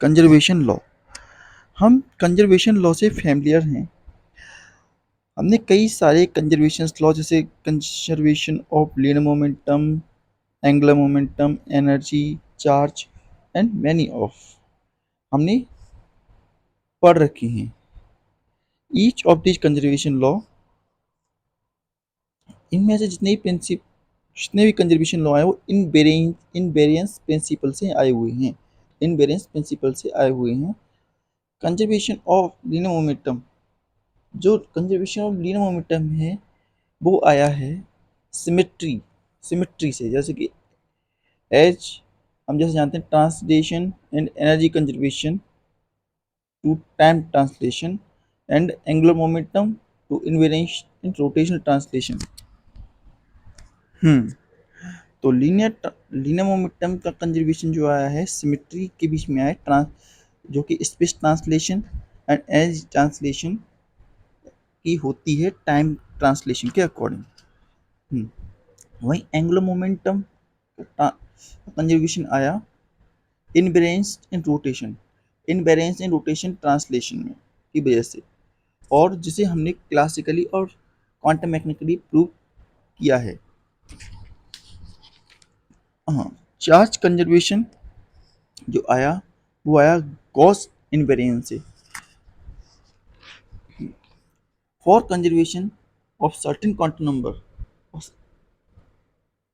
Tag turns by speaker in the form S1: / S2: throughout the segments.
S1: Conservation law. हम conservation law से familiar हैं। हमने कई सारे कंजर्वेशन लॉ जैसे conservation of linear momentum, angular momentum, energy, charge and many of हमने पढ़ रखी हैं। Each of this conservation law, इनमें से जितने भी कंजर्वेशन लॉ है वो इनवेरियंस प्रिंसिपल से आए हुए हैं। इनवेरियंस प्रिंसिपल से आए हुए हैं। कंजर्वेशन ऑफ लीनियर मोमेंटम, जो कंजर्वेशन ऑफ लीनियर मोमेंटम है वो आया है सिमेट्री से। जैसे कि एच हम जैसे जानते हैं translation and energy conservation to time translation and angular momentum to invariance in rotational translation. तो लीनियर मोमेंटम का कंजर्वेशन जो आया है सिमेट्री के बीच में आया है, जो कि space translation and as translation की होती है टाइम ट्रांसलेशन के अकॉर्डिंग। वहीं एंगुलर मोमेंटम कंजर्वेशन आया इनवेरियंस इन रोटेशन ट्रांसलेशन में की वजह से, और जिसे हमने क्लासिकली और क्वांटम मैकेनिकली प्रूव किया है। हाँ, चार्ज कंजर्वेशन जो आया वो आया गॉस इनवेरियंस से। For conservation of certain quantum number,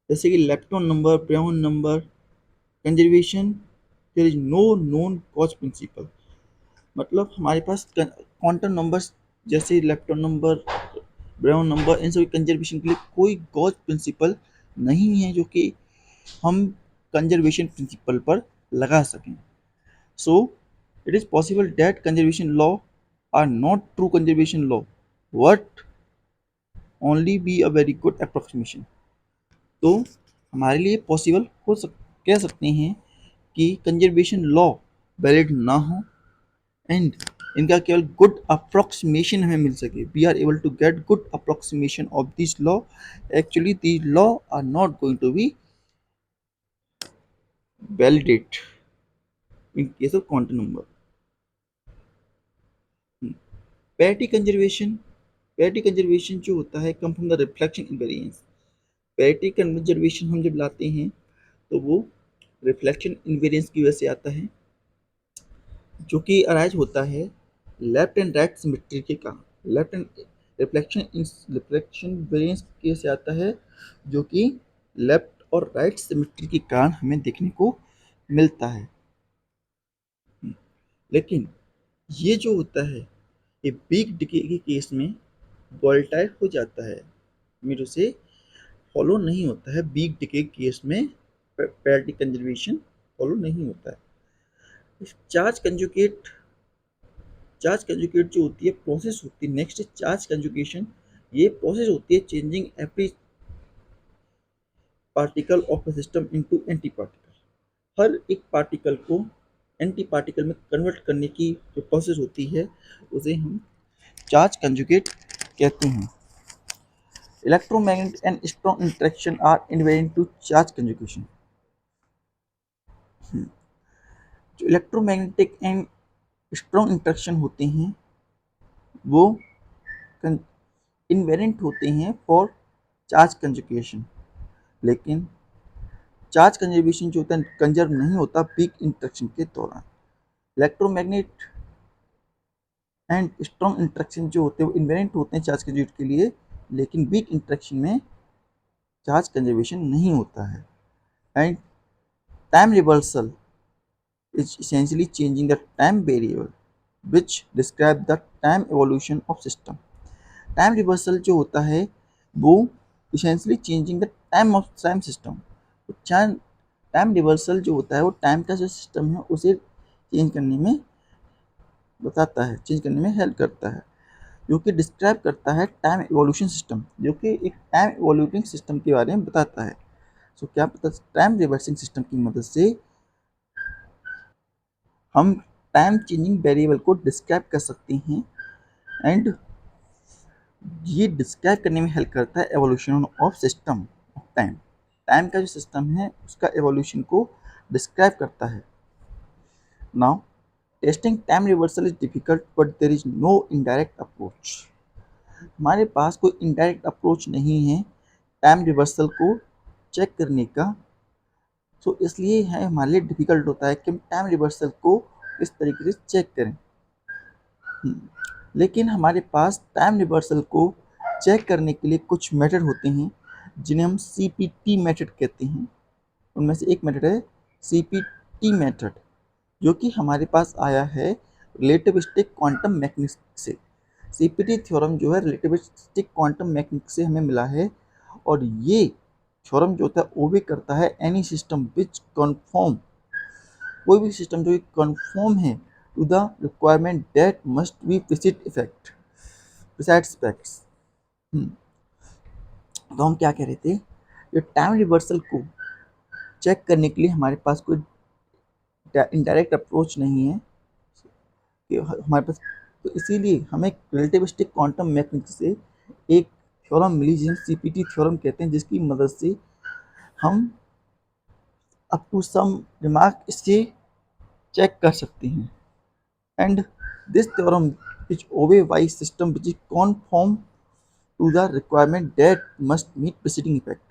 S1: जैसे कि lepton number, baryon number, conservation there is no known gauge principle. मतलब हमारे पास क्वांटम नंबर्स जैसे लेप्टॉन नंबर, ब्राउन नंबर, इन सभी कंजर्वेशन के लिए कोई गॉस प्रिंसिपल नहीं है जो कि हम कंजर्वेशन प्रिंसिपल पर लगा सकें। So it is possible that conservation law are not true conservation law but only be a very good approximation. तो हमारे लिए पॉसिबल कह सकते हैं कि कंजर्वेशन लॉ वैलिड ना हो एंड इनका केवल गुड अप्रोक्सीमेशन हमें मिल सके। We are able to get good approximation of this law. Actually this law are not going to be validate in case of quantum number. Parity conservation जो होता है come from the reflection invariance. Parity conservation हम जब लाते हैं तो वो reflection invariance की वजह से आता है, जो कि अराइज होता है लेफ्ट एंड राइट सिमेट्री के कारण। लेफ्ट एंड रिफ्लेक्शन वेरियंस की वजह से आता है, जो कि लेफ्ट और राइट सिमेट्री के कारण हमें देखने को मिलता है। लेकिन ये जो होता है ये बिग डिके के केस में वोलेटाइल हो जाता है, मेरे से फॉलो नहीं होता है। बिग डिके केस में पैरिटी कंजर्वेशन फॉलो नहीं होता है। चार्ज कंजुगेट जो होती है प्रोसेस होती है, नेक्स्ट चार्ज कंजुगेशन। ये प्रोसेस होती है changing every particle of a system into anti particle. हर एक पार्टिकल को एंटी पार्टिकल में कन्वर्ट करने की जो प्रोसेस होती है उसे हम चार्ज कंजुगेट कहते हैं। Electromagnetic and strong interaction are invariant to charge conjugation. जो इलेक्ट्रोमैग्नेटिक एंड स्ट्रॉन्ग इंटरेक्शन होते हैं वो इनवेरिएंट होते हैं फॉर चार्ज कंजुगेशन, लेकिन चार्ज कंजर्वेशन जो होता है कंजर्व नहीं होता वीक इंटरेक्शन के दौरान। इलेक्ट्रोमैग्नेट एंड स्ट्रॉन्ग इंटरेक्शन जो होते हैं वो इन्वेरेंट होते हैं चार्ज कंजर्वेट के लिए, लेकिन वीक इंटरेक्शन में चार्ज कंजर्वेशन नहीं होता है। And time reversal is essentially changing the time variable which describe the time evolution of system. Time reversal जो होता है वो essentially changing the time system। Time reversal जो होता है वो टाइम का जो सिस्टम है उसे चेंज करने में बताता है, चेंज करने में हेल्प करता है, जो कि डिस्क्राइब करता है टाइम एवोल्यूशन सिस्टम, जो कि एक टाइम एवोल्यूटिंग सिस्टम के बारे में बताता है। सो क्या पता टाइम रिवर्सिंग सिस्टम की मदद से हम टाइम चेंजिंग वेरिएबल को डिस्क्राइब कर सकते हैं एंड ये डिस्क्राइब करने में हेल्प करता है evolution of system of time. का जो सिस्टम है उसका एवोल्यूशन को डिस्क्राइब करता है। Now testing time reversal is difficult but there is no indirect approach. हमारे पास कोई इनडायरेक्ट अप्रोच नहीं है टाइम रिवर्सल को चेक करने का, तो इसलिए है हमारे लिए डिफिकल्ट होता है कि हम टाइम रिवर्सल को इस तरीके से चेक करें। लेकिन हमारे पास टाइम रिवर्सल को चेक करने के लिए कुछ मेथड होते हैं जिन्हें हम CPT मेथड कहते हैं। उनमें से एक मेथड है CPT मेथड, जो कि हमारे पास आया है रिलेटिविस्टिक क्वांटम मैकेनिक्स से। CPT थ्योरम जो है रिलेटिविस्टिक क्वांटम मैकेनिक्स से हमें मिला है, और ये थ्योरम जो होता है वो भी करता है एनी सिस्टम विच कन्फर्म, कोई भी सिस्टम जो कन्फर्म है to the requirement that must be precede effect preside aspects. तो हम क्या कह रहे थे, जो टाइम रिवर्सल को चेक करने के लिए हमारे पास कोई इनडायरेक्ट अप्रोच नहीं है कि हमारे पास, तो इसीलिए हमें रिलेटिविस्टिक क्वांटम मैकेनिक्स से एक थ्योरम मिली जिसे CPT थ्योरम कहते हैं, जिसकी मदद से हम अप टू सम रिमार्क इससे चेक कर सकते हैं। And this theorem is obey by system which is conform to the requirement that must meet preceding effect.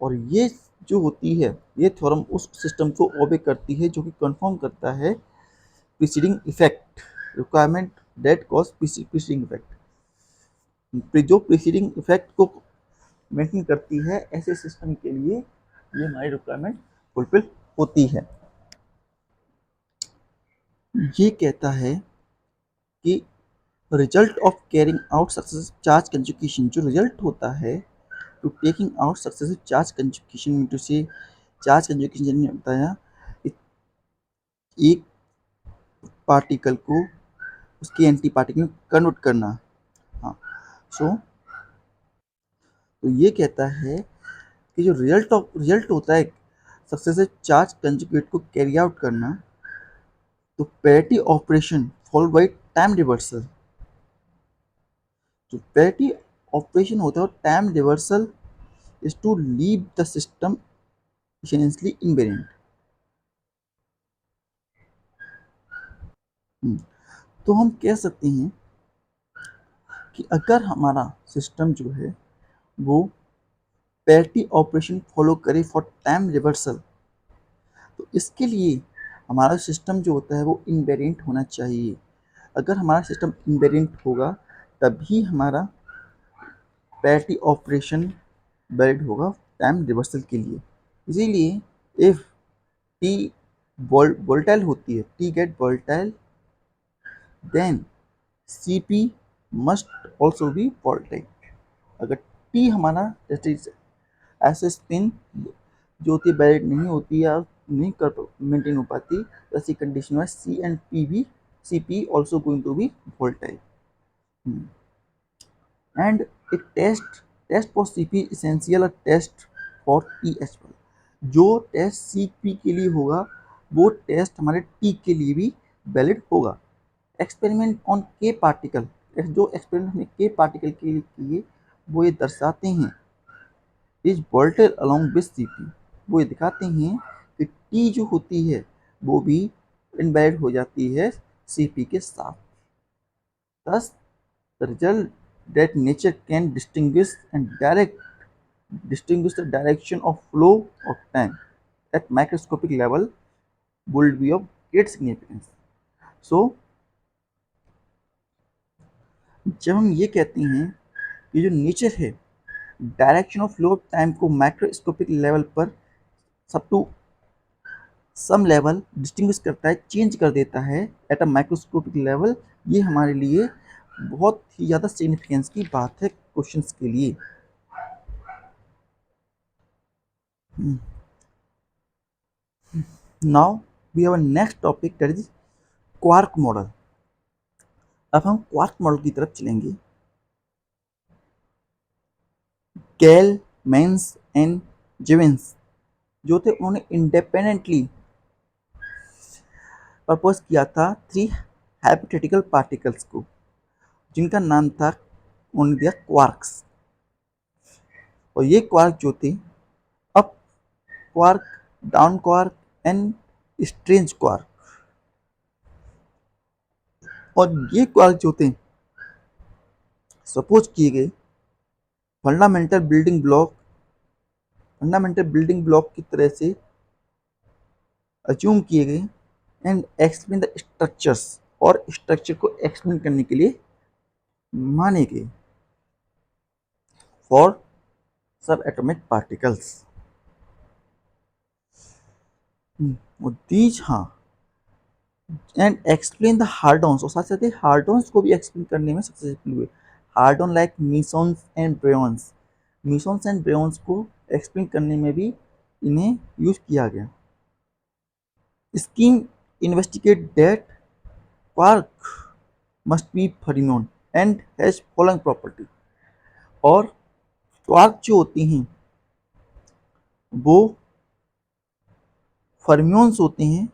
S1: और ये जो होती है, ये थ्योरम उस सिस्टम को ओबे करती है जो कि कन्फर्म करता है preceding effect, requirement that cause preceding effect, जो प्रिसीडिंग इफेक्ट को मेंटेन करती है, ऐसे सिस्टम के लिए ये हमारी रिक्वायरमेंट फुलफिल होती है। ये कहता है कि result of carrying out successive charge conjugation, जो रिजल्ट होता है to taking out successive charge conjugation into से चार्ज कंजुगेशन, जिन्हें बताया एक पार्टिकल को उसके एंटी पार्टिकल में कन्वर्ट करना। हाँ, सो तो ये कहता है कि जो रिजल्ट होता है सक्सेसिव चार्ज कंजुगेट को कैरी आउट करना, तो parity operation followed by time reversal, जो पैरिटी ऑपरेशन होता है time reversal is to leave the system essentially invariant। तो हम कह सकते हैं कि अगर हमारा सिस्टम जो है वो पैरिटी ऑपरेशन फॉलो करे फॉर टाइम रिवर्सल, तो इसके लिए हमारा सिस्टम जो होता है वो इनवेरिएंट होना चाहिए। अगर हमारा सिस्टम इनवेरिएंट होगा तभी हमारा पैरिटी ऑपरेशन वैलिड होगा टाइम रिवर्सल के लिए। इसीलिए इफ टी वोल्टाइल होती है, T get volatile, then CP must also be volatile. अगर टी हमारा जैसे ऐसे स्पिन जो होती है वैलिड नहीं होती या नहीं कर मेंटेन हो पाती, ऐसी कंडीशन में C एंड P भी, CP also going to be volatile. And a test for CP essential a test for T as well. जो टेस्ट CP के लिए होगा वो टेस्ट हमारे T के लिए भी वैलिड होगा। एक्सपेरिमेंट ऑन के पार्टिकल, जो एक्सपेरिमेंट हमने के पार्टिकल के लिए किए वो ये दर्शाते हैं is voltage along with CP, वो ये दिखाते हैं कि T जो होती है वो भी इनवैलिड हो जाती है CP के साथ। Thus, the result that nature can distinguish the direction of flow of time at microscopic level would be of great significance. So, जब हम ये कहते हैं कि जो नेचर है direction of flow of time को माइक्रोस्कोपिक लेवल पर सब टू सम लेवल डिस्टिंग्विश करता है, चेंज कर देता है एट अ माइक्रोस्कोपिक लेवल, ये हमारे लिए बहुत ही ज़्यादा सिग्निफिकेंस की बात है क्वेश्चंस के लिए। Now we have a next topic that is quark model. अब हम क्वार्क मॉडल की तरफ चलेंगे। कैल, मेंस एंड जेवेंस जो थे उन्होंने इंडिपेंडेंटली प्रपोज किया था 3 हाइपोथेटिकल पार्टिकल्स को, जिनका नाम था, उन्होंने दिया क्वार्क्स। और ये क्वार्क जो थे up quark, down quark and strange quark. और ये क्वार्क जो होते हैं सपोज किए गए फंडामेंटल बिल्डिंग ब्लॉक की तरह से अज्यूम किए गए एंड एक्सप्लेन द स्ट्रक्चर्स, और स्ट्रक्चर को एक्सप्लेन करने के लिए माने गए फॉर सब एटॉमिक पार्टिकल्स। दीज हाँ एंड एक्सप्लेन द हार्डॉन्स, और साथ साथ हार्डॉन्स को भी एक्सप्लेन करने में सक्सेसफुल हुए। हार्डॉन लाइक मीसॉन्स एंड ब्रेयॉन्स, मीसॉन्स एंड ब्रेयॉन्स को एक्सप्लेन करने में भी इन्हें यूज किया गया। Scheme investigate that quark must be fermion and has following property, और क्वार्क जो होती हैं वो फर्मियंस होते हैं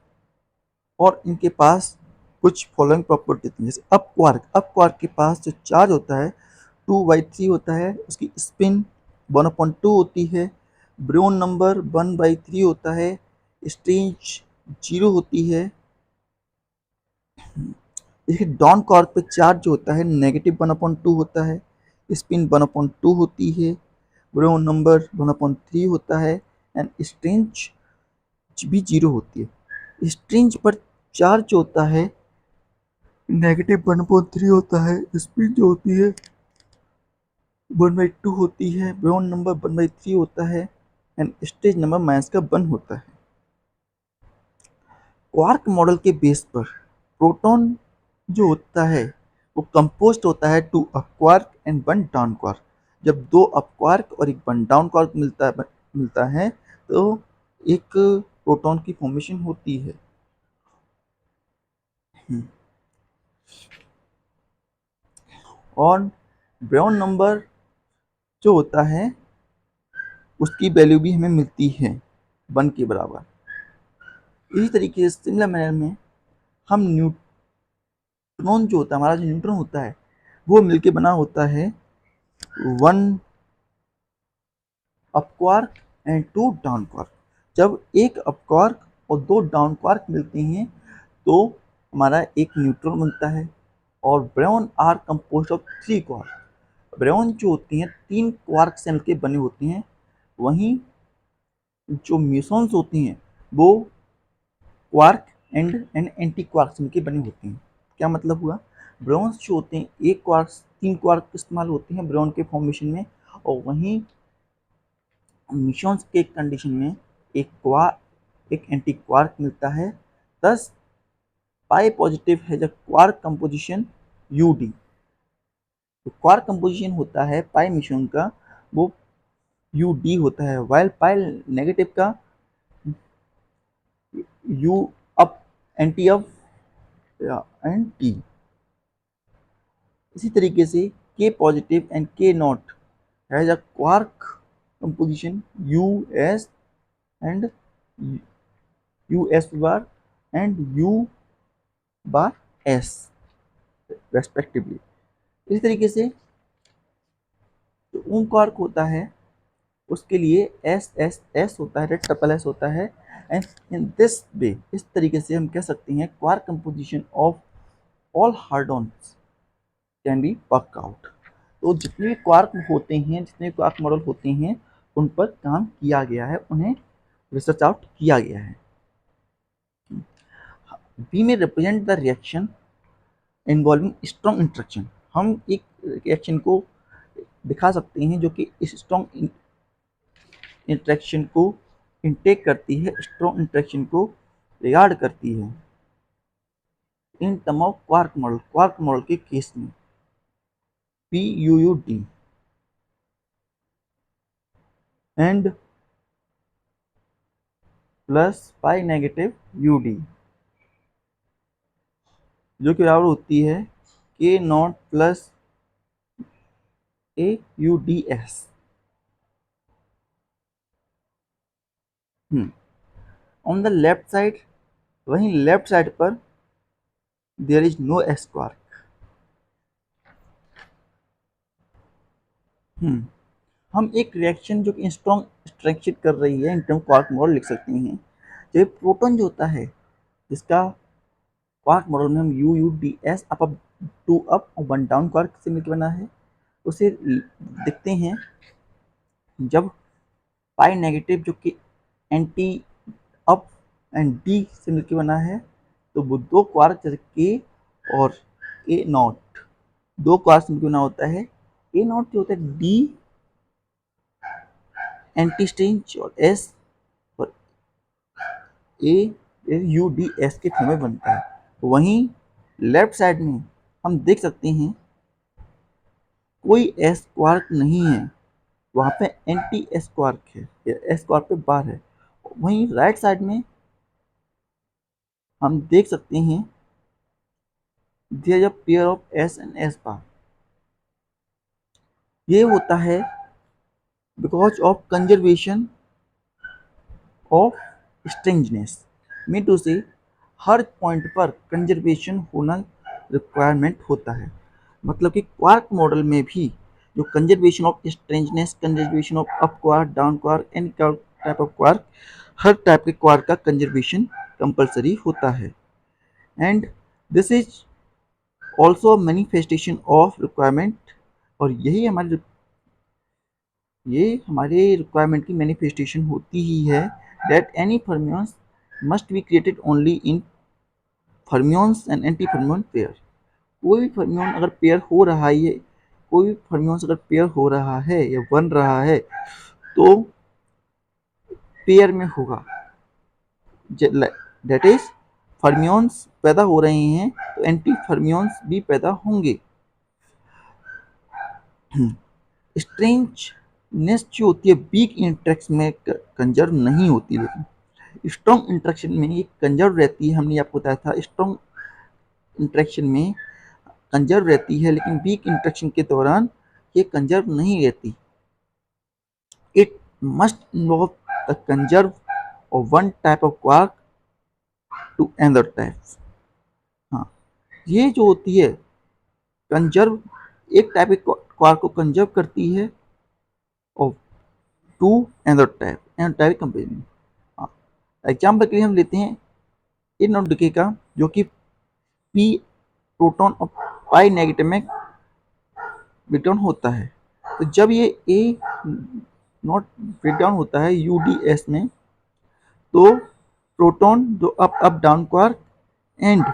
S1: और इनके पास कुछ फॉलोइंग प्रॉपर्टी होती हैं। जैसे अप क्वार्क के पास जो चार्ज होता है 2/3 होता है, उसकी स्पिन 1/2 होती है, ब्रोन नंबर 1/3 होता है, स्ट्रेंज 0 होती है। देखिए डाउन क्वार्क पे चार्ज जो होता है -1/2 होता है, स्पिन 1/2 होती है, ब्रोन नंबर 1/3 होता है एंड स्ट्रेंज भी 0 होती है। स्ट्रेंज पर चार्ज जो होता है -1/3 होता है, स्पिन जो होती है 1/2 होती है, ब्रोन नंबर 1/3 होता है एंड स्ट्रेंज नंबर -1 होता है। क्वार्क मॉडल के बेस पर प्रोटॉन जो होता है वो कंपोस्ट होता है 2 up quark and 1 down quark. जब 2 अप क्वार्क और एक 1 डाउन क्वार्क मिलता है तो एक प्रोटॉन की फॉर्मेशन होती है। और ब्रेयॉन नंबर जो होता है उसकी वैल्यू भी हमें मिलती है 1 के बराबर। इसी तरीके से सिमिलर मैनर में हम न्यूट्रॉन जो होता है, हमारा जो न्यूट्रॉन होता है वो मिलके बना होता है 1 up quark and 2 down quark. जब एक अप क्वार्क और 2 डाउन क्वार्क मिलते हैं तो हमारा एक न्यूट्रॉन बनता है। और ब्रेयॉन आर कंपोज्ड ऑफ 3 क्वार्क। ब्रेयॉन जो होती हैं 3 क्वार्क से मिलकर बने होते हैं, वहीं जो म्यूसॉन्स होती हैं वो क्वार्क एंड एंटी क्वार्क से मिलकर बने होते हैं। क्या मतलब हुआ, ब्रेयॉन्स जो होते हैं एक क्वार्क 3 क्वार्क इस्तेमाल होते हैं ब्रेयॉन के फॉर्मेशन में, और वहीं म्यूसॉन्स के कंडीशन में एक एंटी क्वार्क मिलता है। thus पाई पॉजिटिव है जब क्वार्क कंपोजिशन यूडी। तो क्वार्क कंपोजिशन होता है पाई मिशन का वो यूडी होता है, वाइल पाई नेगेटिव का you up anti up and T. इसी तरीके से के पॉजिटिव एंड के नॉट है जब quark composition U S and U S bar and you bar S respectively. इसी तरीके से जो ओम क्वार्क होता है उसके लिए एस एस एस होता है, रेड ट्रिपल एस होता है। एंड इन दिस वे, इस तरीके से हम कह सकते हैं quark composition of all hadrons can be work out. तो जितने भी क्वार्क होते हैं, जितने भी क्वार्क मॉडल होते हैं, उन पर काम किया गया है, उन्हें रिसर्च आउट किया गया है। बी में represent the reaction involving strong interaction. हम एक रिएक्शन को दिखा सकते हैं जो कि इस स्ट्रॉन्ग इंट्रैक्शन को इनटेक करती है, स्ट्रॉन्ग इंट्रैक्शन को रिगार्ड करती है। In term of quark model के केस में PUUD and plus pi negative UD जो कि बराबर होती है K not plus AUDS। On the left side, वहीं लेफ्ट साइड पर there is no S quark. हम एक रिएक्शन जो कि स्ट्रॉन्ग इंटरेक्शन कर रही है इन टर्म क्वार्क मॉडल लिख सकते हैं। जब प्रोटॉन जो होता है जिसका क्वार्क मॉडल में हम UUDS अप टू अप और वन डाउन क्वार्क से मिलकर बना है। उसे देखते हैं जब पाई नेगेटिव जो कि एंटी अप एंड डी से मिलकर बना है, तो वो दो क्वार्क जैसे के और ए नॉट, दो क्वार्क से मिलकर बना होता है। ए नॉट जो होता है डी एंटी स्ट्रेंज और एस और ए यू डी एस के फॉर्म में बनता है। वहीं लेफ्ट साइड में हम देख सकते हैं कोई एस क्वार्क नहीं है, वहाँ पे एंटी एस क्वार्क है, या एस क्वार्क पे बार है। वहीं राइट साइड में हम देख सकते हैं there is a pair of S and S bar. ये होता है because of conservation of strangeness. Mean to say हर पॉइंट पर कंजर्वेशन होना रिक्वायरमेंट होता है। मतलब कि क्वार्क मॉडल में भी जो conservation of strangeness, conservation of up quark, down quark, any type of quark, हर टाइप के क्वार्क का कंजर्वेशन कंपलसरी होता है। And this is also manifestation of requirement, और ये हमारे रिक्वायरमेंट की मैनिफेस्टेशन होती ही है that any fermions must be created only in fermions and anti-fermion pair। कोई भी फर्मियन अगर पेयर हो रहा है, कोई भी फर्मियंस अगर पेयर हो रहा है या बन रहा है तो पेयर में होगा। दैट इज फर्मियंस पैदा हो रहे हैं तो एंटी फर्मियंस भी पैदा होंगे। स्ट्रेंजनेस जो होती है वीक इंटरेक्शन में कंजर्व नहीं होती, लेकिन स्ट्रॉन्ग इंटरेक्शन में ये कंजर्व रहती है। हमने आपको बताया था स्ट्रॉन्ग इंटरेक्शन में कंजर्व रहती है, लेकिन वीक इंटरेक्शन के दौरान ये कंजर्व नहीं रहती। It must involve the conserve of one type of quark to another type। हाँ, ये जो होती है कंजर्व, एक टाइप के क्वार्क को कंजर्व करती है और टू अनदर टाइप कंपेरिजन। हाँ, एग्जाम्पल के लिए हम लेते हैं ए नॉट डिके का, जो कि पी प्रोटॉन और पाई नेगेटिव में ब्रेकडाउन होता है। तो जब ये ए नॉट ब्रेकडाउन होता है यूडीएस में, तो प्रोटॉन जो up down quark and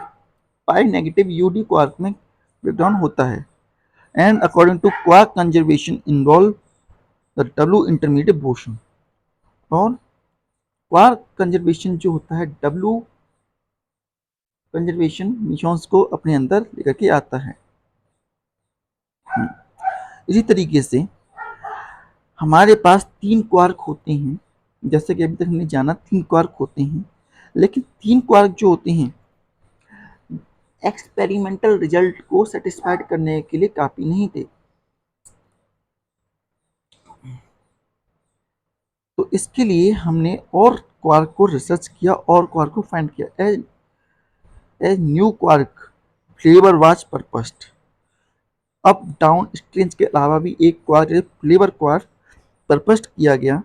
S1: pi negative UD quark में ब्रेकडाउन होता है। And according to quark conservation involve the W intermediate boson. और क्वार्क कंजर्वेशन जो होता है डब्ल्यू कंजर्वेशन मिशॉन्स को अपने अंदर लेकर के आता है। इसी तरीके से हमारे पास तीन क्वार्क होते हैं, जैसे कि अभी तक हमने जाना तीन क्वार्क होते हैं, लेकिन तीन क्वार्क जो होते हैं एक्सपेरिमेंटल रिजल्ट को सेटिस्फाइड करने के लिए काफी नहीं थे। तो इसके लिए हमने और क्वार्क को रिसर्च किया और क्वार्क को फाइंड किया। As new quark flavour was purposed. Up down strange के अलावा भी एक क्वार्क फ्लेवर क्वार्क परपस्ड किया गया,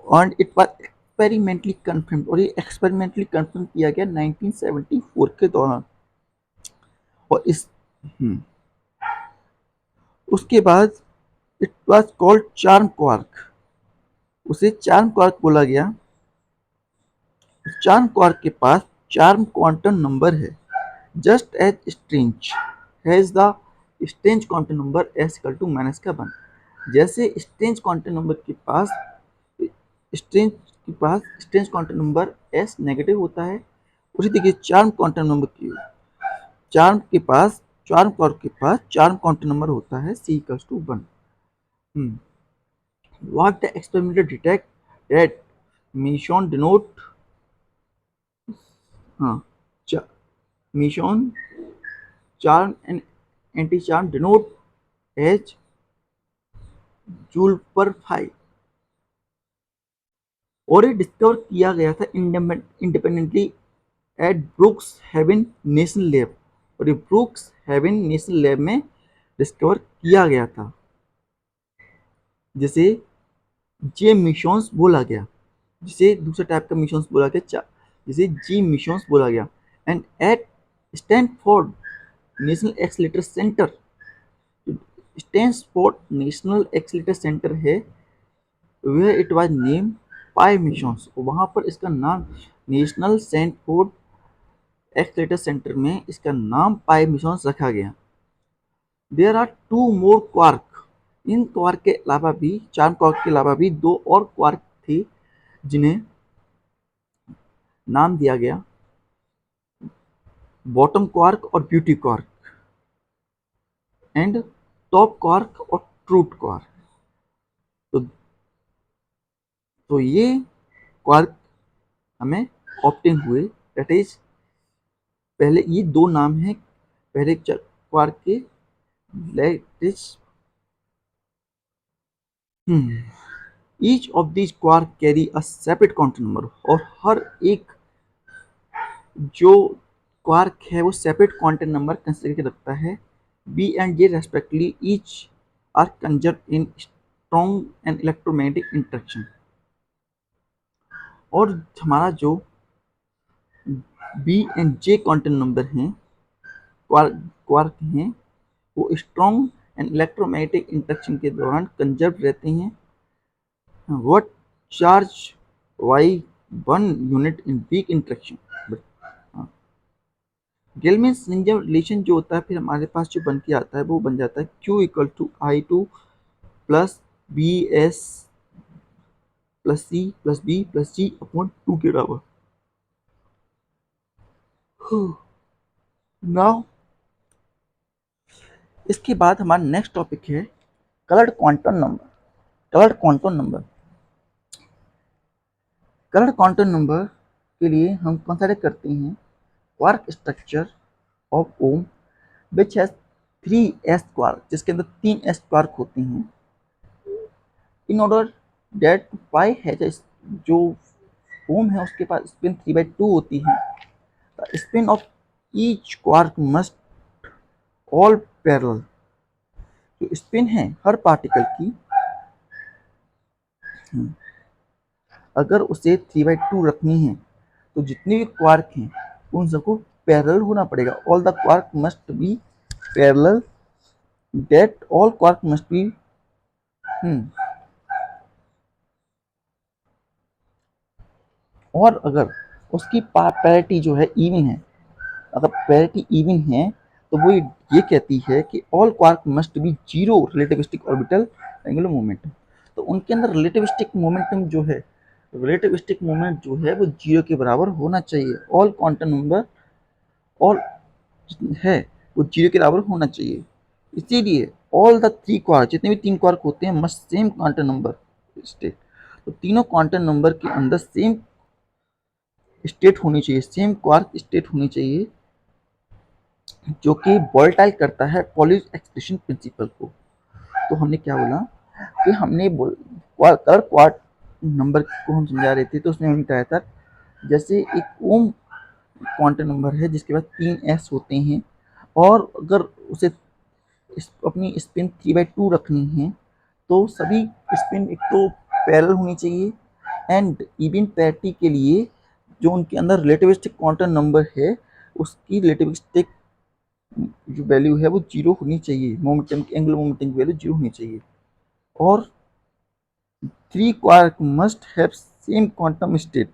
S1: और इट वाज एक्सपेरिमेंटली कंफर्म, और ये एक्सपेरिमेंटली कंफर्म किया गया 1974 के दौरान। और उसके बाद it was called charm quark, उसे चार्म क्वार्क बोला गया। चार्म क्वार्क के पास चार्म क्वांटम नंबर है, just as strange has the strange quantum number s equal to -1। जैसे स्ट्रेंज क्वांटम नंबर के पास strange quantum number s negative होता है, उसी तरीके चार्म क्वांटम नंबर की चार्म क्वार्क के पास चार्म क्वांटम नंबर होता है c equal to 1। What the experimenter detect that meson denote meson charm and anti-charm denote as जूल पर 5। और ये डिस्कवर किया गया था independently at Brookhaven National Lab, और ये ब्रूक्स हेवन नेशनल लैब में डिस्कवर किया गया था, जिसे जे मिशॉन्स बोला गया, जिसे दूसरे टाइप का मिशॉन्स बोला गया जिसे जी मिशंस बोला गया। And at Stanford National Accelerator Center, Stanford National Accelerator Center है, where it was named pi mesons, वहाँ पर इसका नाम नेशनल स्टैनफोर्ड एक्सीलेटर सेंटर में इसका नाम पाई मिशंस रखा गया। There are two more quark, इन क्वार्क के अलावा भी, चार क्वार्क के अलावा भी दो और क्वार्क थे जिन्हें नाम दिया गया बॉटम क्वार्क और beauty quark, and top quark और ट्रूथ क्वार्क। तो ये क्वार्क हमें ऑप्टेन हुए, दैट इज पहले ये दो नाम हैं पहले क्वार्क के, that is each of this quark carry a separate quantum number, और हर एक जो क्वार्क है वो सेपरेट क्वांटम नंबर कंसीडर करके रखता है। B and J respectively each are conserve in strong and electromagnetic interaction. और हमारा जो B and J quantum number हैं, क्वार्क हैं, वो स्ट्रॉन्ग एंड इलेक्ट्रोमैग्नेटिक इंटरेक्शन के दौरान कंजर्व रहते हैं। What charge by 1 unit in weak interaction. Gellmann Schrodinger relation जो होता है, फिर हमारे पास जो बन के आता है वो बन जाता है Q equal to I2 plus B S plus C plus B plus G upon 2 के बराबर। नाउ इसके बाद हमारा नेक्स्ट टॉपिक है coloured quantum number. Coloured quantum number, coloured quantum number के लिए हम कंसिडर करते हैं quark structure of ohm which has 3s quark, जिसके अंदर 3s क्वार्क होते हैं। इन ऑर्डर डेट पाई है, जो ओम है उसके पास स्पिन 3/2 होती है। The spin off each quark must all parallel, जो स्पिन है हर पार्टिकल की, अगर उसे 3/2 रखनी है तो जितने भी क्वार्क हैं उन सबको पैरेलल होना पड़ेगा। All the quark must be parallel, that all quark must be और अगर उसकी पैरिटी जो है इवन है, अगर पैरिटी इवन है तो वो ये कहती है कि all quark must B zero relativistic orbital angular momentum. तो उनके अंदर रिलेटिविस्टिक मोमेंटम जो है, रिलेटिविस्टिक मोमेंट जो है वो जीरो के बराबर होना चाहिए। ऑल क्वांटम नंबर ऑल है वो जीरो के बराबर होना चाहिए। इसीलिए ऑल द 3 क्वार्क, जितने भी 3 क्वार्क होते हैं, must same quantum number state. तो तीनों क्वांटम नंबर के अंदर सेम स्टेट होनी चाहिए, सेम क्वार्क स्टेट होनी चाहिए, जो कि वोलेटाइल करता है पॉली एक्सप्रेशन प्रिंसिपल को। तो हमने क्या बोला कि हमने कलर क्वार्क नंबर को हम समझा रहे थे, तो उसमें हमने बताया था जैसे एक ओम क्वांटम नंबर है जिसके पास 3s होते हैं, और अगर उसे अपनी स्पिन 3/2 रखनी है तो सभी स्पिन एक तो पैरेलल होनी चाहिए, एंड इवन पैरिटी के लिए जो उनके अंदर रिलेटिविस्टिक क्वांटम नंबर है उसकी रिलेटिविस्टिक जो वैल्यू है वो जीरो होनी चाहिए, मोमेंटम की एंगुलर मोमेंटम की वैल्यू जीरो होनी चाहिए। और 3 quark must have same quantum state,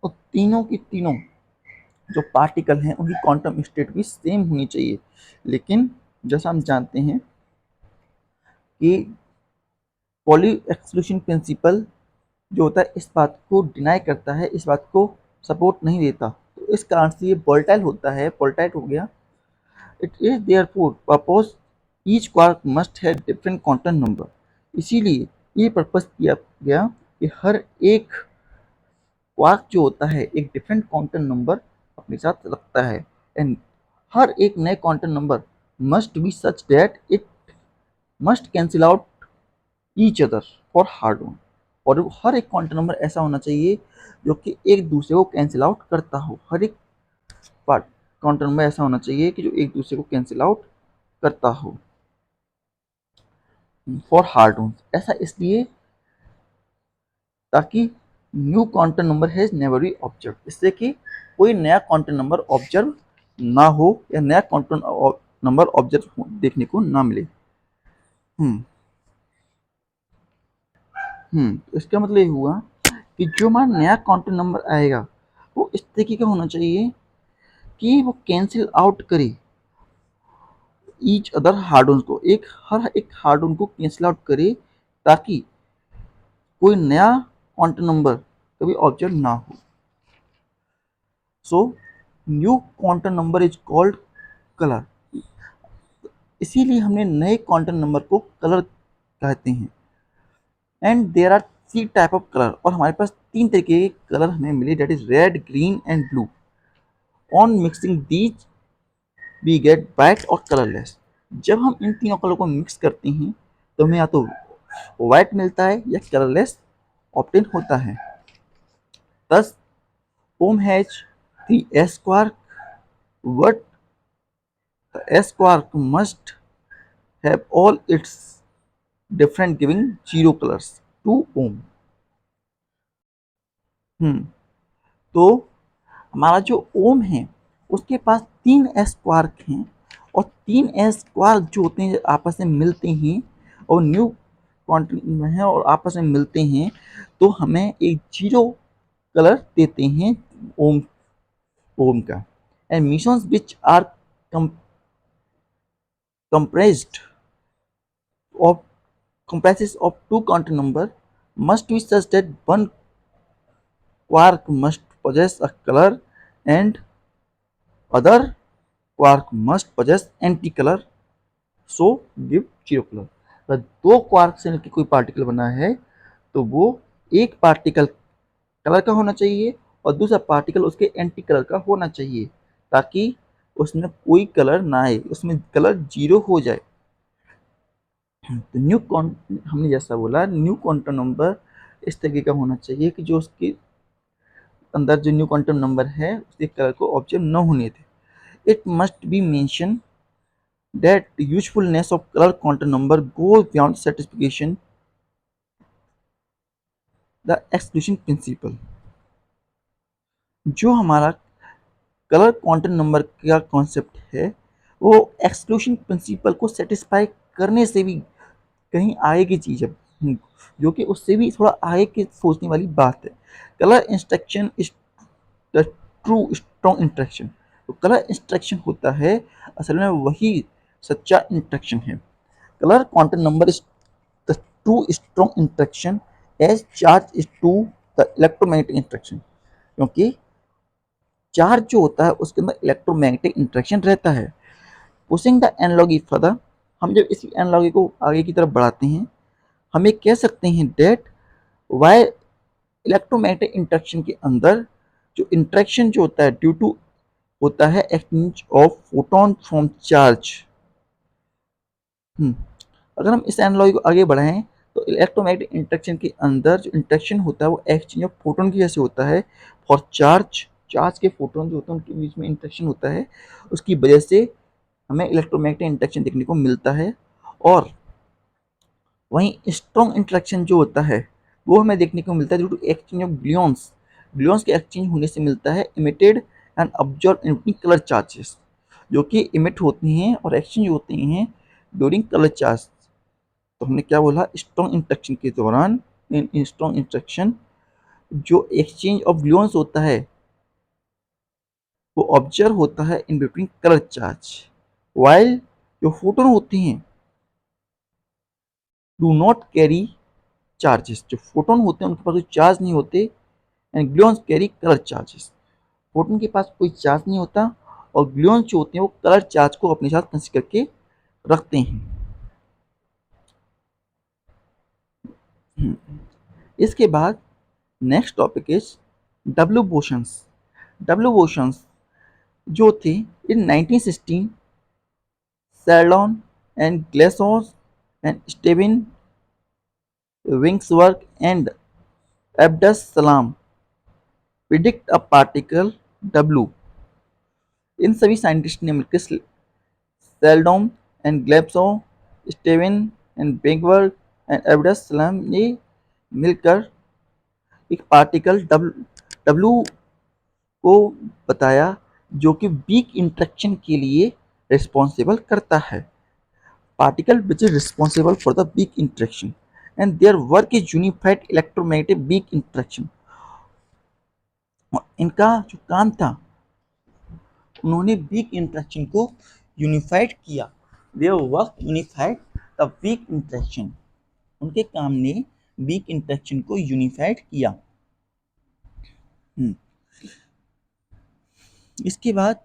S1: और तीनों की तीनों जो पार्टिकल हैं उनकी क्वांटम स्टेट भी सेम होनी चाहिए। लेकिन जैसा हम जानते हैं कि पॉली एक्सक्लूशन प्रिंसिपल जो होता है इस बात को डिनाई करता है, इस बात को सपोर्ट नहीं देता, तो इस कारण से ये वोलेटाइल होता है, वोलेटाइल हो गया। It is therefore purpose each quark must have different quantum number, इसीलिए ये पर्पस किया गया कि हर एक क्वार्क जो होता है एक डिफरेंट क्वांटम नंबर अपने साथ रखता है, एंड हर एक नए quantum number must be such that it must cancel out each other for hard one, और हर एक क्वांटम नंबर ऐसा होना चाहिए जो कि एक दूसरे को कैंसिल आउट करता हो। हर एक क्वांटम नंबर ऐसा होना चाहिए कि जो एक दूसरे को कैंसिल आउट करता हो फॉर हार्ड वन। ऐसा इसलिए ताकि new quantum number has never be observe, इससे कि कोई नया क्वांटम नंबर ऑब्जर्व ना हो या नया क्वांटम नंबर ऑब्जर्व देखने को ना मिले। हम्म इसका मतलब ये हुआ कि जो हमारा नया क्वांटम नंबर आएगा वो इस तरीके का होना चाहिए कि वो कैंसिल आउट करे ईच अदर हार्डोन को, हर एक हार्डोन को कैंसिल आउट करे, ताकि कोई नया क्वांटम नंबर कभी ऑब्जर्व ना हो। So new quantum number is called colour, इसीलिए हमने नए क्वांटम नंबर को कलर कहते हैं। And there are three type of colour, और हमारे पास तीन तरीके के कलर हमें मिले, that is red, green and blue. On mixing these we get white और कलरलेस। जब हम इन तीनों कलर को मिक्स करते हैं तो हमें या तो वाइट मिलता है या कलरलेस ऑप्टेन होता है। Thus, ohm has the S quark, but the S quark must have all its different giving zero colors to ohm. तो हमारा जो ओम है उसके पास तीन एस क्वार्क हैं, और तीन एस क्वार्क जो होते हैं आपस में मिलते हैं और न्यू क्वांटम में है और आपस में मिलते हैं तो हमें एक जीरो कलर देते हैं ओम ओम का। And mesons which are comprised of comprises of two quantum number must be such that one quark must possess a color and other quark must possess anti color, so give zero color। अगर दो quark से मिलकर कोई particle बना है तो वो एक पार्टिकल कलर का होना चाहिए और दूसरा पार्टिकल उसके एंटी कलर का होना चाहिए, ताकि उसमें कोई कलर ना आए, उसमें कलर जीरो हो जाए। तो हमने जैसा बोला न्यू क्वांटम नंबर इस तरीके का होना चाहिए कि जो उसके अंदर जो न्यू क्वांटम नंबर है उसके कलर को ऑब्जर्व न होने दे। It must be mention that usefulness of colour quantum number goes beyond satisfaction the exclusion principle. जो हमारा कलर क्वांटम नंबर का कॉन्सेप्ट है वो एक्सक्लूशन प्रिंसिपल को सेटिस्फाई करने से भी कहीं आगे की चीज़ है, जो कि उससे भी थोड़ा आगे की सोचने वाली बात है। Colour instruction is the true strong instruction. तो कलर इंस्ट्रक्शन होता है असल में वही सच्चा इंस्ट्रक्शन है। Colour quantum number is the true strong instruction as charge is to the electromagnetic instruction, क्योंकि चार्ज जो होता है उसके अंदर इलेक्ट्रोमैग्नेटिक इंट्रैक्शन रहता है। पुशिंग द एनालॉजी फर्दर, हम जब इसी एनालॉजी को आगे की तरफ बढ़ाते हैं हम ये कह सकते हैं डेट वाई इलेक्ट्रोमैग्नेटिक इंट्रैक्शन के अंदर जो इंट्रैक्शन जो होता है ड्यू टू होता है exchange of photon from charge. अगर हम इस एनालॉजी को आगे बढ़ाएं तो इलेक्ट्रोमैग्नेटिक इंट्रैक्शन के अंदर जो इंट्रैक्शन होता है वो एक्सचेंज ऑफ फोटोन की वजह से होता है। फॉर चार्ज के फोटोन जो होते हैं उनके बीच में इंट्रैक्शन होता है, उसकी वजह से हमें इलेक्ट्रोमैग्नेटिक इंट्रैक्शन देखने को मिलता है। और वहीं स्ट्रॉन्ग इंट्रैक्शन जो होता है वो हमें देखने को मिलता है ड्यू टू एक्सचेंज ऑफ ग्लियॉन्स। ग्लियॉन्स के एक्सचेंज होने से मिलता है emitted and observe in colour charges, जो कि इमिट होती हैं और एक्सचेंज होते हैं ड्यूरिंग कलर चार्ज। तो हमने क्या बोला, स्ट्रॉन्ग इंट्रैक्शन के दौरान इन स्ट्रॉन्ग इंट्रैक्शन जो एक्सचेंज ऑफ ग्लियॉन्स होता है वो ऑब्जर्व होता है in between colour charge, while जो फोटोन होते हैं डू नॉट कैरी चार्जेस। जो फोटोन होते हैं उनके पास कोई चार्ज नहीं होते, and gluons carry colour charges. Photon के पास कोई चार्ज नहीं होता और ग्लून्स जो होते हैं वो कलर चार्ज को अपने साथ कंसीडर करके रखते हैं। इसके बाद next topic is W bosons. W bosons जो थे in 1916 Sheldon and Glashow and Steven Wingsworth and Abdus Salam predict a particle W. इन सभी साइंटिस्ट ने मिलकर Sheldon and Glashow, Steven and Weinberg and Abdus Salam ने मिलकर एक पार्टिकल डब्ल्यू को बताया जो कि वीक इंटरेक्शन के लिए रिस्पॉन्सिबल करता है। Particle which is responsible for the weak interaction and their work is unified electromagnetic weak interaction. इनका जो काम था, उन्होंने वीक इंटरेक्शन को यूनिफाइड किया। Their work unified the weak interaction. उनके काम ने वीक इंटरेक्शन को यूनिफाइड किया। इसके बाद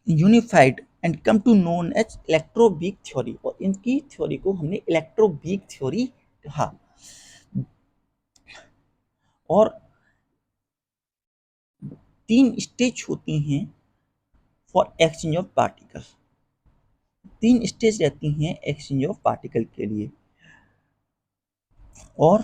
S1: unified and come to known as electroweak theory, और इनकी थ्योरी को हमने इलेक्ट्रोवीक थ्योरी कहा। और 3 स्टेज होती हैं for exchange of particle. 3 stage रहती हैं एक्सचेंज ऑफ पार्टिकल के लिए। और